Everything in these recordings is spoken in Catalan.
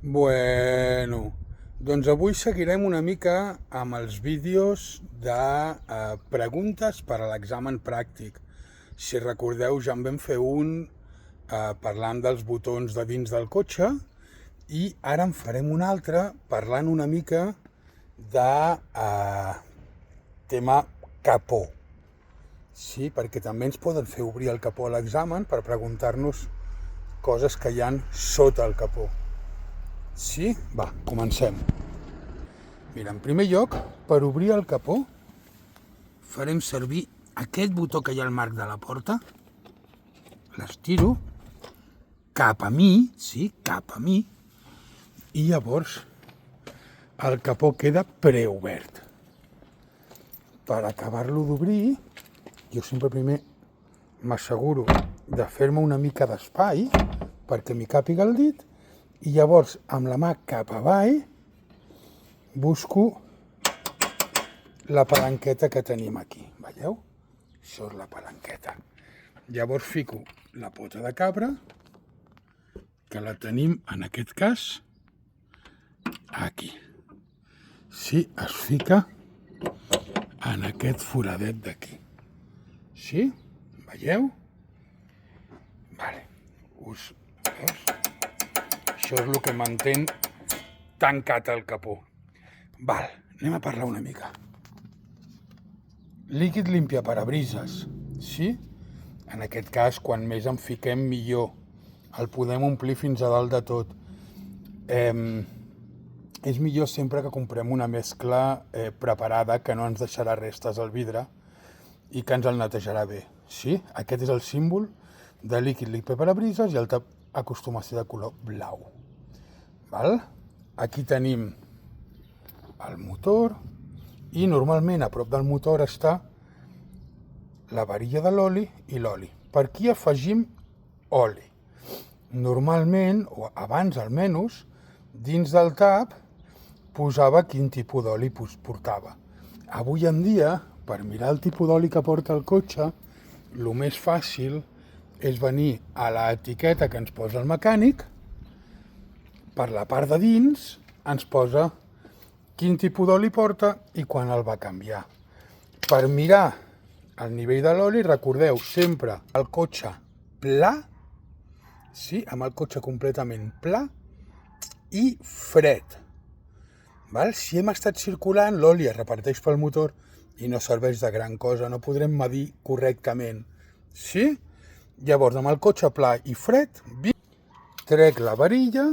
Bueno, doncs avui seguirem una mica amb els vídeos de preguntes per a l'examen pràctic. Si recordeu, ja en vam fer un parlant dels botons de dins del cotxe i ara en farem un altre parlant una mica de tema capó. Sí, perquè també ens poden fer obrir el capó a l'examen per preguntar-nos coses que hi han sota el capó. Sí? Va, comencem. Mira, en primer lloc, per obrir el capó, farem servir aquest botó que hi ha al marc de la porta, l'estiro cap a mi, sí, cap a mi, i llavors el capó queda preobert. Per acabar-lo d'obrir, jo sempre primer m'asseguro de fer-me una mica d'espai perquè m'hi càpiga el dit i llavors amb la mà cap avall busco la palanqueta que tenim aquí, veieu? Això és la palanqueta. Llavors fico la pota de cabra, que la tenim en aquest cas aquí. Sí, es fica en aquest foradet d'aquí. Sí? Veieu? Vale. Veus? Això és el que mantén tancat el capó. Val, anem a parlar una mica. Líquid limpiaparabrises, sí? En aquest cas, quan més en fiquem, millor. El podem omplir fins a dalt de tot. És millor sempre que comprem una mescla preparada que no ens deixarà restes al vidre i que ens el netejarà bé. Sí? Aquest és el símbol de líquid limpiaparabrises i el tap acostuma a ser de color blau. Val? Aquí tenim el motor i normalment a prop del motor està la varilla de l'oli i l'oli. Per aquí afegim oli. Normalment, o abans almenys, dins del tap posava quin tipus d'oli portava. Avui en dia, per mirar el tipus d'oli que porta el cotxe, el més fàcil és venir a l'etiqueta que ens posa el mecànic, per la part de dins ens posa quin tipus d'oli porta i quan el va canviar. Per mirar el nivell de l'oli, recordeu sempre el cotxe pla, sí, amb el cotxe completament pla i fred. Val? Si hem estat circulant, l'oli es reparteix pel motor i no serveix de gran cosa, no podrem medir correctament. Sí? Llavors, amb el cotxe pla i fred, trec la varilla,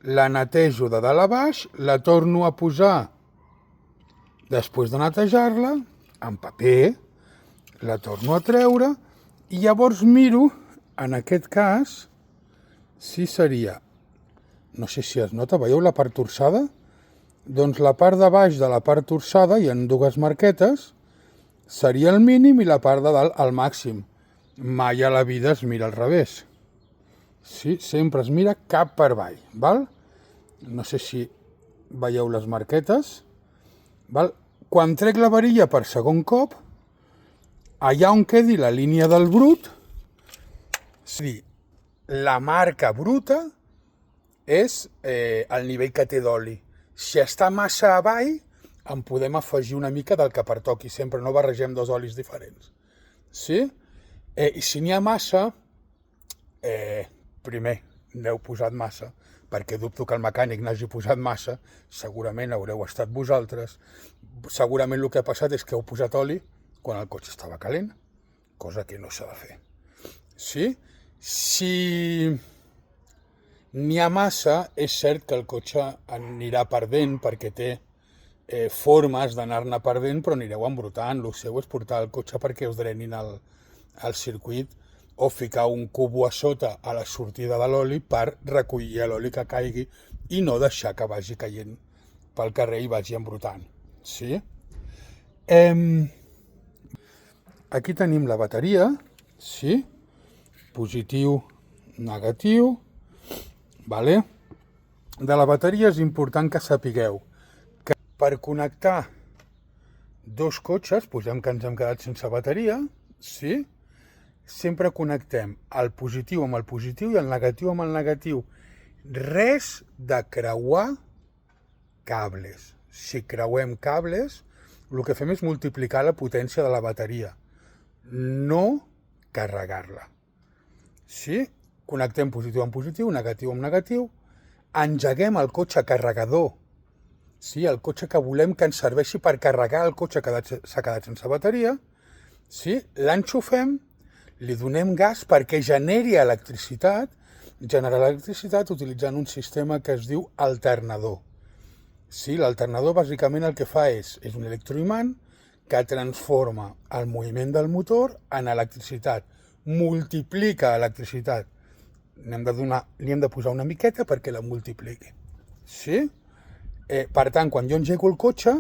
la netejo de dalt a baix, la torno a posar després de netejar-la, en paper, la torno a treure i llavors miro, en aquest cas, si seria, no sé si es nota, veieu la part torçada? Doncs la part de baix de la part torçada, hi ha dues marquetes, seria el mínim i la part de dalt el màxim. Mai a la vida es mira al revés. Sí, sempre es mira cap per avall, val? No sé si veieu les marquetes, val? Quan trec la varilla per segon cop, allà on quedi la línia del brut, és a dir, la marca bruta és el nivell que té d'oli. Si està massa avall, en podem afegir una mica del que pertoqui, sempre no barregem dos olis diferents. Sí? I si n'hi ha massa, primer, n'heu posat massa, perquè dubto que el mecànic n'hagi posat massa, segurament haureu estat vosaltres, segurament el que ha passat és que heu posat oli quan el cotxe estava calent, cosa que no s'ha de fer. Sí? Si n'hi ha massa, és cert que el cotxe anirà perdent perquè té formes d'anar-ne perdent, però anireu embrutant. El seu és portar el cotxe perquè us drenin el circuit o ficar un cubo a sota a la sortida de l'oli per recollir l'oli que caigui i no deixar que vagi caient pel carrer i vagi embrutant. Sí? Aquí tenim la bateria, sí? Positiu, negatiu. Vale? De la bateria és important que sapigueu que per connectar dos cotxes, posem que ens hem quedat sense bateria, sí? Sempre connectem el positiu amb el positiu i el negatiu amb el negatiu. res de creuar cables. Si creuem cables, el que fem és multiplicar la potència de la bateria, no carregar-la. Sí? Connectem positiu amb positiu, negatiu amb negatiu, engeguem el cotxe carregador, sí? El cotxe que volem que ens serveixi per carregar el cotxe que s'ha quedat sense bateria, sí? L'enxufem, li donem gas perquè generi electricitat, generar electricitat utilitzant un sistema que es diu alternador. Sí, l'alternador bàsicament el que fa és un electroimant que transforma el moviment del motor en electricitat, multiplica electricitat. Li hem de posar una miqueta perquè la multipliqui. Sí? Per tant, quan jo engego el cotxe,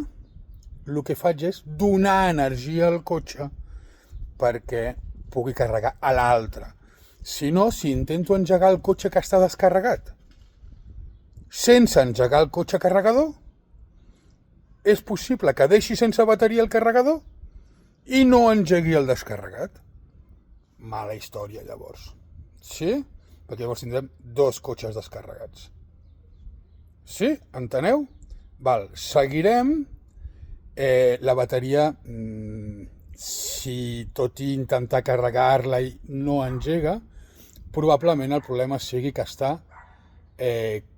el que faig és donar energia al cotxe perquè pugui carregar a l'altre. Si no, si intento engegar el cotxe que està descarregat, sense engegar el cotxe carregador, és possible que deixi sense bateria el carregador i no engegui el descarregat. Mala història, llavors. Sí? Perquè llavors tindrem dos cotxes descarregats. Sí? Enteneu? Val. Seguirem. La bateria, si tot i intentar carregar-la i no engega, probablement el problema sigui que està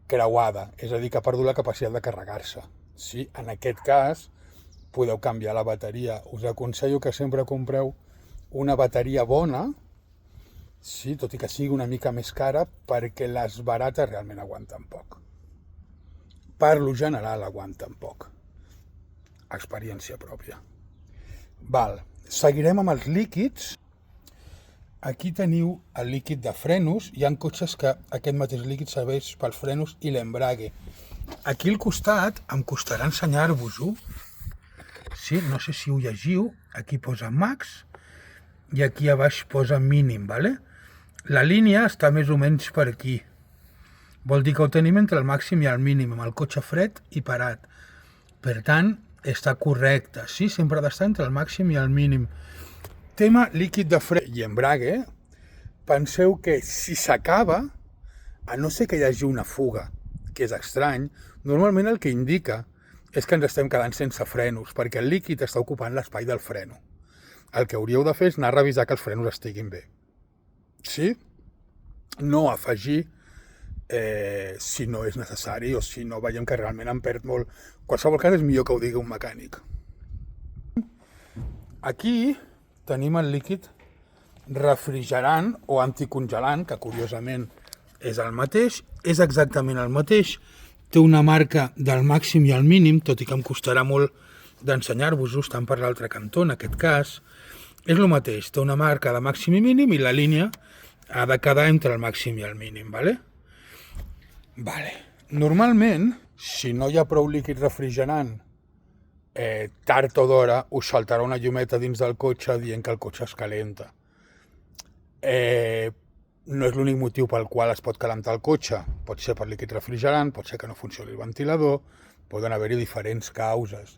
creuada, és a dir, que ha perdut la capacitat de carregar-se. Sí? En aquest cas, podeu canviar la bateria. Us aconsello que sempre compreu una bateria bona, sí, tot i que sigui una mica més cara, perquè les barates realment aguanten poc. Per lo general aguanten poc. Experiència pròpia. Val. Seguirem amb els líquids. Aquí teniu el líquid de frenos. Hi ha cotxes que aquest mateix líquid serveix pels frenos i l'embrague. Aquí al costat em costarà ensenyar-vos-ho. Sí, no sé si ho llegiu. Aquí posa max i aquí a baix posa mínim, ¿vale? La línia està més o menys per aquí. Vol dir que ho tenim entre el màxim i el mínim, amb el cotxe fred i parat. Per tant, està correcte. Sí, sempre ha d'estar entre el màxim i el mínim. Tema líquid de fre i embrague. Penseu que si s'acaba, a no ser que hi hagi una fuga, que és estrany, normalment el que indica és que ens estem quedant sense frenos, perquè el líquid està ocupant l'espai del freno. El que hauríeu de fer és anar a revisar que els frenos estiguin bé. Sí? No afegir si no és necessari o si no veiem que realment em perd molt. En qualsevol cas és millor que ho digui un mecànic. Aquí tenim el líquid refrigerant o anticongelant, que curiosament és el mateix, és exactament el mateix, té una marca del màxim i el mínim, tot i que em costarà molt d'ensenyar-vos-ho, estan per l'altre cantó en aquest cas. És el mateix, té una marca de màxim i mínim i la línia ha de quedar entre el màxim i el mínim, ¿vale? Vale. Normalment, si no hi ha prou líquid refrigerant, tard o d'hora us saltarà una llumeta dins del cotxe dient que el cotxe es calenta. No és l'únic motiu pel qual es pot calentar el cotxe. Pot ser per líquid refrigerant, pot ser que no funcioni el ventilador, poden haver-hi diferents causes.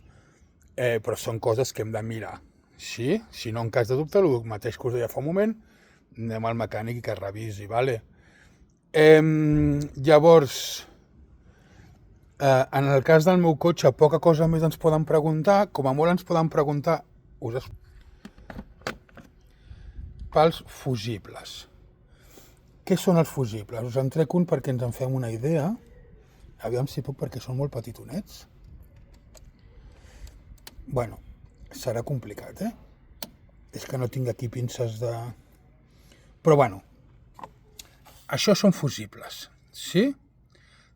Però són coses que hem de mirar. Sí? Si no, en cas de dubte, el mateix que us deia fa un moment, anem al mecànic i que revisi, ¿vale? Llavors, en el cas del meu cotxe, poca cosa més ens poden preguntar. Com a molt ens poden preguntar pels fusibles. Què són els fusibles? Us en trec un perquè ens en fem una idea. Aviam si puc, perquè són molt petitonets. Bueno, serà complicat, És que no tinc aquí pinces de... Però bueno, això són fusibles, sí?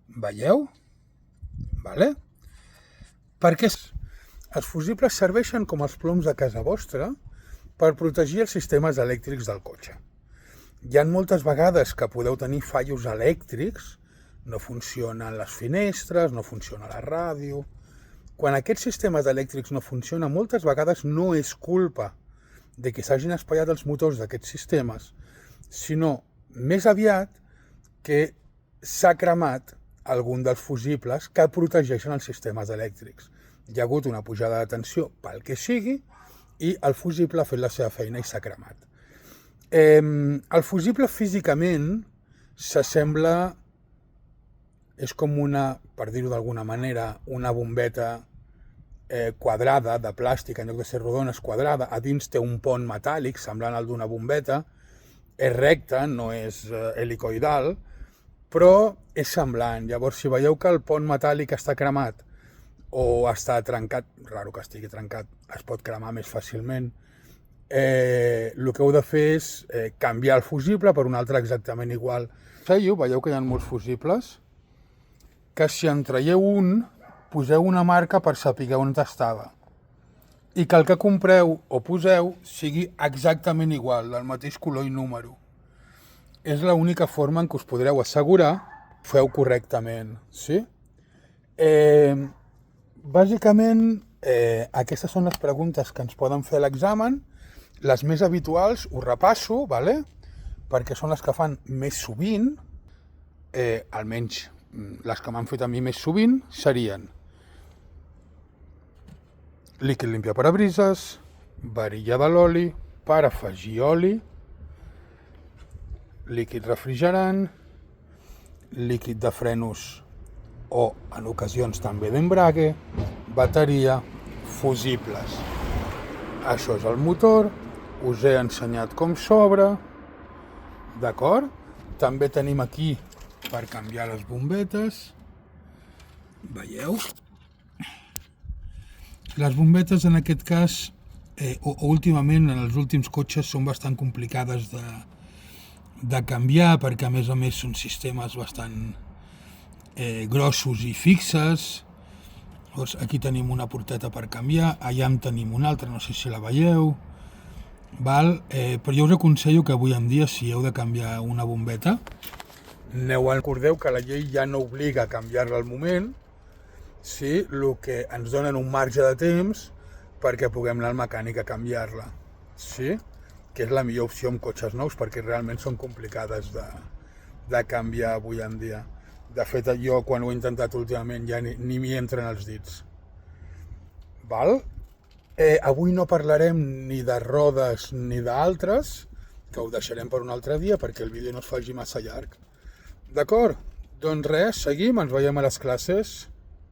Veieu? Vale? Perquè els fusibles serveixen com els ploms de casa vostra per protegir els sistemes elèctrics del cotxe. Hi ha moltes vegades que podeu tenir fallos elèctrics, no funcionen les finestres, no funciona la ràdio... Quan aquests sistemes elèctrics no funcionen, moltes vegades no és culpa de que s'hagin espaiat els motors d'aquests sistemes, sinó més aviat que s'ha cremat algun dels fusibles que protegeixen els sistemes elèctrics. Hi ha hagut una pujada de tensió pel que sigui i el fusible ha fet la seva feina i s'ha cremat. El fusible físicament s'assembla és com una, per dir-ho d'alguna manera, una bombeta quadrada de plàstic, en lloc de ser rodona és quadrada, a dins té un pont metàl·lic semblant al d'una bombeta, és recta, no és helicoidal, però és semblant. Llavors, si veieu que el pont metàl·lic està cremat o està trencat, raro que estigui trencat, es pot cremar més fàcilment, el que heu de fer és canviar el fusible per un altre exactament igual. Veieu que hi ha molts fusibles, que si en traieu un, poseu una marca per saber on estava. I que el que compreu o poseu sigui exactament igual, del mateix color i número. És l'única forma en què us podreu assegurar que feu correctament, sí? Bàsicament, aquestes són les preguntes que ens poden fer a l'examen. Les més habituals us repasso, ¿vale? Perquè són les que fan més sovint, almenys les que m'han fet a mi més sovint, serien líquid limpiaparabrises, varilla de l'oli, per afegir oli, líquid refrigerant, líquid de frenos o, en ocasions també d'embrague, bateria, fusibles. Això és el motor, us he ensenyat com s'obre, d'acord? També tenim aquí per canviar les bombetes, veieu? Les bombetes en aquest cas, últimament en els últims cotxes són bastant complicades de canviar perquè a més són sistemes bastant grossos i fixes. Llavors, aquí tenim una porteta per canviar, allà en tenim una altra, no sé si la veieu, val? Però jo us aconsello que avui en dia si heu de canviar una bombeta, recordeu que la llei ja no obliga a canviar-la al moment, sí, el que ens donen un marge de temps perquè puguem anar al mecànic a canviar-la, sí? Que és la millor opció amb cotxes nous perquè realment són complicades de canviar avui en dia. De fet, jo quan ho he intentat últimament ja ni m'hi entren els dits. Val? Avui no parlarem ni de rodes ni d'altres, que ho deixarem per un altre dia perquè el vídeo no es faci massa llarg. D'acord? Doncs res, seguim, ens veiem a les classes.